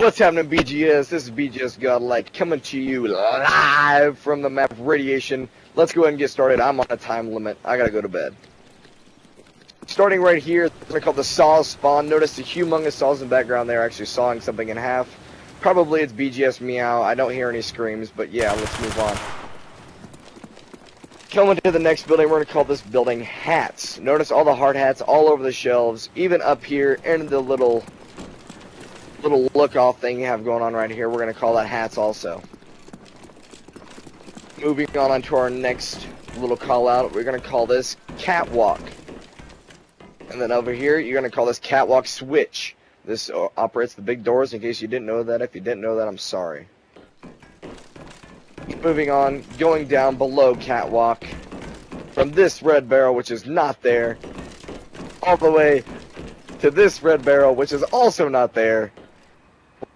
What's happening, BGS? This is BGS Godlike coming to you live from the map Radiation. Let's go ahead and get started. I'm on a time limit. I gotta go to bed. Starting right here, they're called the saws spawn. Notice the humongous saws in the background there actually sawing something in half. Probably it's BGS meow. I don't hear any screams, but yeah, let's move on. Coming to the next building, we're going to call this building hats. Notice all the hard hats all over the shelves, even up here in the little look-off thing you have going on right here. We're going to call that hats also. Moving on to our next little call-out, we're going to call this catwalk. And then over here, you're going to call this catwalk switch. This operates the big doors, in case you didn't know that. If you didn't know that, I'm sorry. Moving on, going down below catwalk, from this red barrel, which is not there, all the way to this red barrel, which is also not there.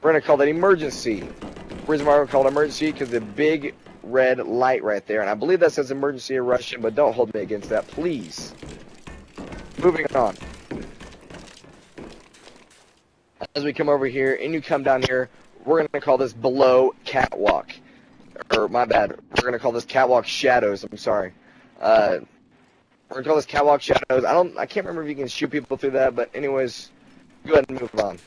We're going to call that emergency. The reason why we're called emergency, because the big red light right there, and I believe that says emergency in Russian, but don't hold me against that, please. Moving on. As we come over here, and you come down here, we're going to call this below catwalk. Or, my bad, we're going to call this catwalk shadows, I'm sorry. We're going to call this catwalk shadows. I can't remember if you can shoot people through that, but anyways, go ahead and move on.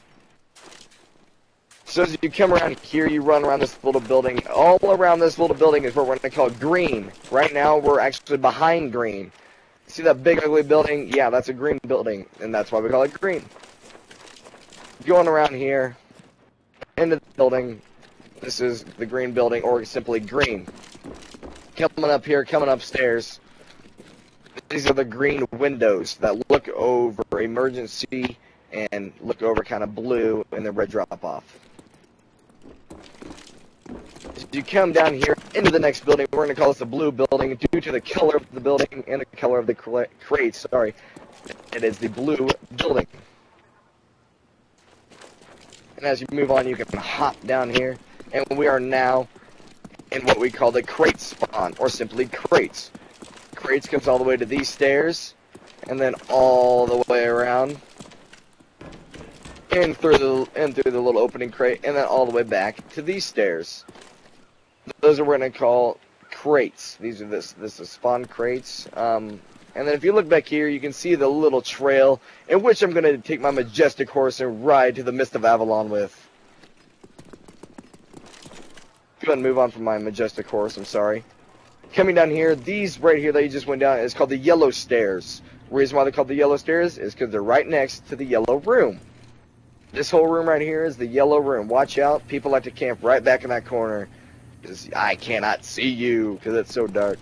So as you come around here, you run around this little building. All around this little building is what we're going to call green. Right now, we're actually behind green. See that big ugly building? Yeah, that's a green building, and that's why we call it green. Going around here, into the building, this is the green building, or simply green. Coming up here, coming upstairs, these are the green windows that look over emergency and look over kind of blue and the red drop off. As you come down here into the next building, we're going to call this the blue building due to the color of the building and the color of the crates. Sorry, it is the blue building. And as you move on, you can hop down here, and we are now in what we call the crate spawn, or simply crates. Crates comes all the way to these stairs, and then all the way around, and through the little opening crate, and then all the way back to these stairs. Those are what we're going to call crates. These are this is spawn crates. And then if you look back here, you can see the little trail in which I'm going to take my majestic horse and ride to the Mist of Avalon with. Go ahead and move on from my majestic horse, I'm sorry. Coming down here, these right here that you just went down is called the yellow stairs. The reason why they're called the yellow stairs is because they're right next to the yellow room. This whole room right here is the yellow room. Watch out, people like to camp right back in that corner, because I cannot see you because it's so dark.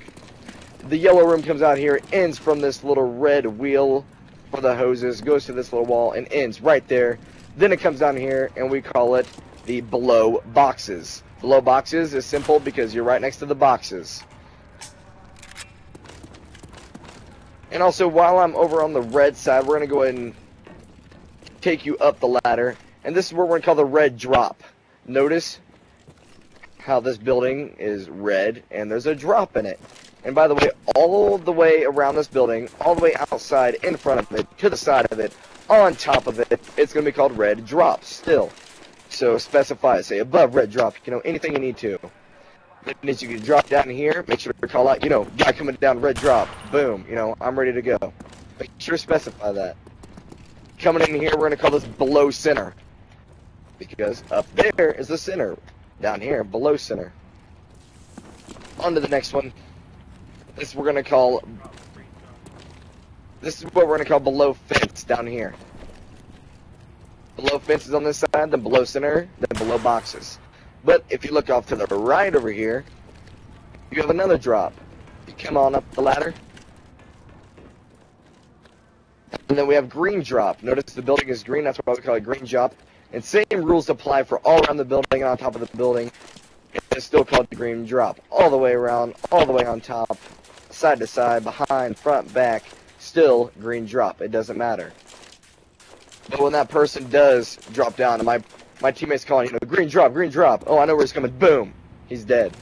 The yellow room comes out here, ends from this little red wheel for the hoses, goes to this little wall, and ends right there. Then it comes down here, and we call it the below boxes. Below boxes is simple because you're right next to the boxes. And also, while I'm over on the red side, we're going to go ahead and take you up the ladder. And this is what we're going to call the red drop. Notice how this building is red, and there's a drop in it. And by the way, all the way around this building, all the way outside, in front of it, to the side of it, on top of it, it's going to be called red drop still. So specify, say above red drop, anything you need to. That means you can drop down here, make sure to call out, guy coming down red drop, boom, I'm ready to go. Make sure to specify that. Coming in here, we're going to call this below center. Because up there is the center. Down here, below center. On to the next one. This is what we're going to call below fence down here. Below fence is on this side, then below center, then below boxes. But if you look off to the right over here, you have another drop. You come on up the ladder. And then we have green drop. Notice the building is green, that's why we call it green drop. And same rules apply for all around the building and on top of the building. It's still called the green drop. All the way around, all the way on top, side to side, behind, front, back, still green drop. It doesn't matter. But when that person does drop down, and my teammate's calling, green drop. Oh, I know where he's coming. Boom. He's dead.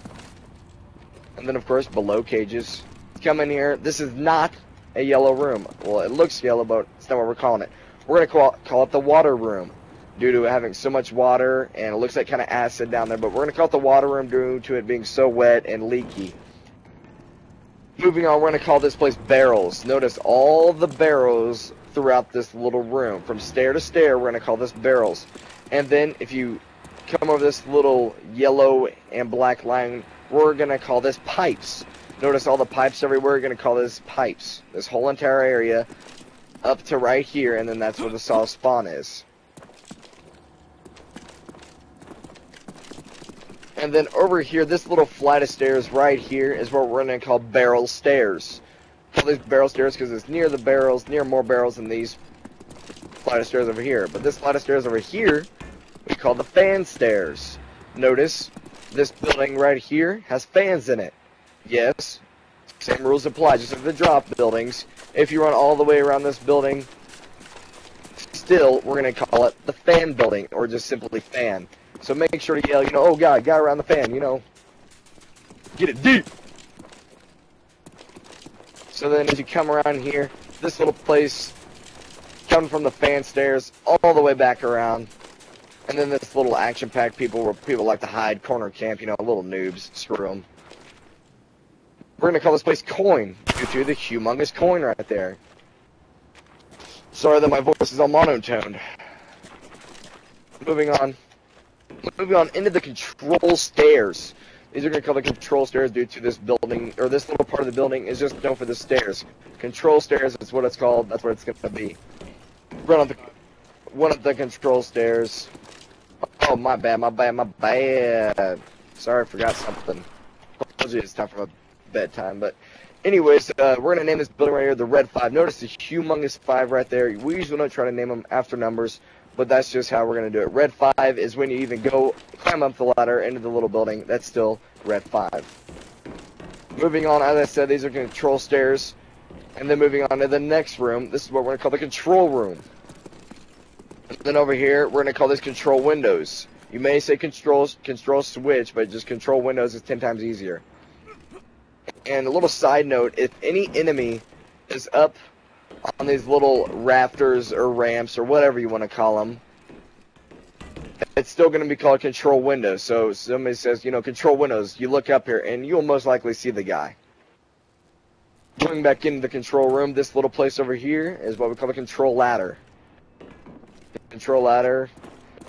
And then, of course, below cages. Come in here. This is not a yellow room. Well, it looks yellow, but it's not what we're calling it. We're going to call it the water room. due to having so much water, and it looks like kind of acid down there, but we're going to call it the water room due to it being so wet and leaky. Moving on, we're going to call this place barrels. Notice all the barrels throughout this little room. From stair to stair, we're going to call this barrels. And then if you come over this little yellow and black line, we're going to call this pipes. Notice all the pipes everywhere, we're going to call this pipes. This whole entire area up to right here, and then that's where the saw spawn is. And then over here, this little flight of stairs right here is what we're going to call barrel stairs. Call these barrel stairs because it's near the barrels, near more barrels than these flight of stairs over here. But this flight of stairs over here, we call the fan stairs. Notice, this building right here has fans in it. Yes, same rules apply, just like the drop buildings. If you run all the way around this building, still, we're going to call it the fan building, or just simply fan. So make sure to yell, you know, oh God, guy around the fan, you know, get it deep. So then as you come around here, this little place, coming from the fan stairs all the way back around, and then this little action-packed people where people like to hide, corner camp, you know, little noobs, screw them. We're going to call this place Coin, due to the humongous coin right there. Sorry that my voice is all monotoned. Moving on into the control stairs. These are going to call the control stairs due to this building, or this little part of the building is just known for the stairs. Control stairs is what it's called, that's what it's going to be. Run on one of the control stairs. Oh, my bad. Sorry, I forgot something. It's time for my bedtime, but anyways, we're going to name this building right here the Red 5. Notice the humongous 5 right there. We usually don't try to name them after numbers, but that's just how we're going to do it. Red 5 is when you even climb up the ladder into the little building. That's still Red 5. Moving on, as I said, these are control stairs. And then moving on to the next room, this is what we're going to call the control room. And then over here, we're going to call this control windows. You may say control switch, but just control windows is 10 times easier. And a little side note, if any enemy is up on these little rafters or ramps or whatever you want to call them, it's still going to be called control windows. So somebody says, you know, control windows, you look up here and you'll most likely see the guy. Going back into the control room, this little place over here is what we call the control ladder. Control ladder,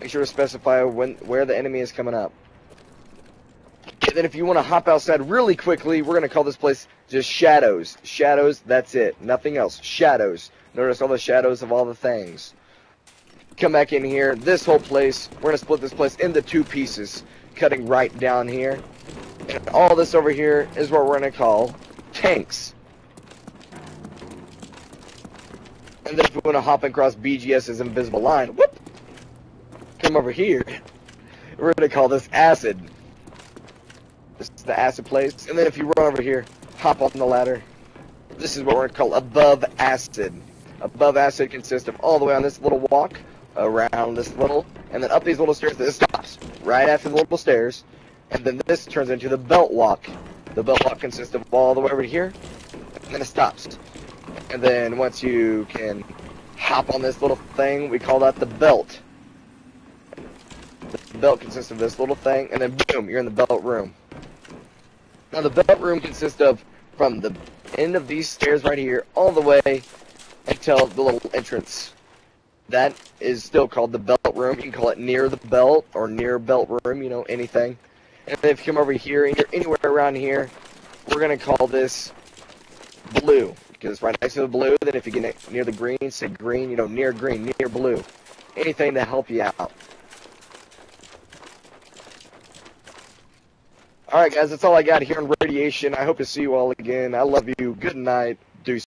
make sure to specify where the enemy is coming up. And then if you want to hop outside really quickly, we're going to call this place just shadows. Shadows, that's it. Nothing else. Shadows. Notice all the shadows of all the things. Come back in here. This whole place, we're going to split this place into 2 pieces, cutting right down here. And all this over here is what we're going to call tanks. And then if we want to hop across BGS's invisible line, whoop, come over here. We're going to call this acid. This is the acid place. And then if you run over here, hop on the ladder. This is what we're going to call above acid. Above acid consists of all the way on this little walk, around this little, and then up these little stairs. This stops right after the little stairs. And then this turns into the belt walk. The belt walk consists of all the way over here, and then it stops. And then once you can hop on this little thing, we call that the belt. The belt consists of this little thing, and then boom, you're in the belt room. Now the belt room consists of from the end of these stairs right here all the way until the little entrance. That is still called the belt room. You can call it near the belt or near belt room, you know, anything. And then if you come over here and you're anywhere around here, we're going to call this blue. Because right next to the blue, then if you get near the green, say green, you know, near green, near blue. Anything to help you out. Alright guys, that's all I got here on radiation. I hope to see you all again. I love you. Good night.